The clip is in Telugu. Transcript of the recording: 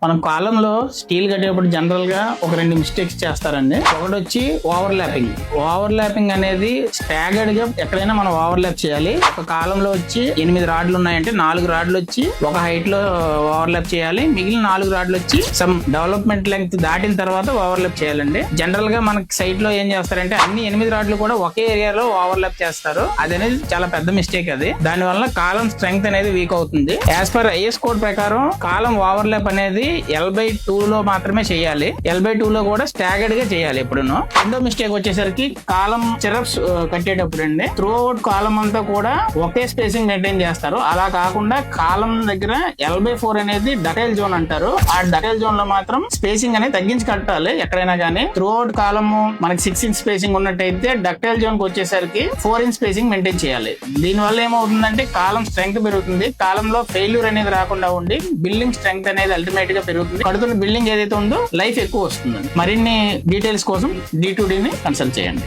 మనం కాలంలో స్టీల్ కట్టేటప్పుడు జనరల్ గా ఒక రెండు మిస్టేక్స్ చేస్తారండి. ఒకటి వచ్చి ఓవర్ ల్యాపింగ్ అనేది స్టాగర్డ్ గా ఎక్కడైనా మనం ఓవర్ ల్యాప్ చేయాలి. ఒక కాలంలో వచ్చి 8 రాడ్లు ఉన్నాయంటే 4 రాడ్లు వచ్చి ఒక హైట్ లో ఓవర్ ల్యాప్ చేయాలి. మిగిలిన 4 రాడ్లు వచ్చి సమ్ డెవలప్మెంట్ లెంగ్త్ దాటిన తర్వాత ఓవర్ ల్యాప్ చేయాలండి. జనరల్ గా మనకి సైట్ లో ఏం చేస్తారంటే అన్ని 8 రాడ్లు కూడా ఒకే ఏరియాలో ఓవర్ ల్యాప్ చేస్తారు. అది అనేది చాలా పెద్ద మిస్టేక్. అది దాని వల్ల కాలం స్ట్రెంగ్త్ అనేది వీక్ అవుతుంది. యాజ్ పర్ ఐఎస్ కోడ్ ప్రకారం కాలం ఓవర్ ల్యాప్ అనేది L/2 లో మాత్రమే చేయాలి. L/2 లో కూడా స్టాగర్డ్ గా చేయాలి. ఎప్పుడును రెండో మిస్టేక్ వచ్చేసరికి కాలం చిరప్స్ కట్టేటప్పుడు అండి త్రూ అవుట్ కాలం అంతా కూడా ఒకే స్పేసింగ్ మెయింటైన్ చేస్తారు. అలా కాకుండా కాలం దగ్గర L/4 అనేది డటైల్ జోన్ అంటారు. ఆ డటైల్ జోన్ లో మాత్రం స్పేసింగ్ అనేది తగ్గించి కట్టాలి. ఎక్కడైనా కానీ త్రూ అవుట్ కాలము మనకి 6 ఇంచ్ స్పేసింగ్ ఉన్నట్టయితే డక్టైల్ జోన్ కి వచ్చేసరికి 4 ఇంచ్ స్పేసింగ్ మెయింటైన్ చేయాలి. దీని వల్ల ఏమవుతుందంటే కాలం స్ట్రెంగ్త్ పెరుగుతుంది. కాలంలో ఫెయిల్యూర్ అనేది రాకుండా ఉండి బిల్డింగ్ స్ట్రెంగ్త్ అనేది అల్టిమేట్ గా పెరుగుతుంది. కడుతున్న బిల్డింగ్ ఏదైతే ఉందో లైఫ్ ఎక్కువ వస్తుంది. మరిన్ని డీటెయిల్స్ కోసం D2D ని కన్సల్ట్ చేయండి.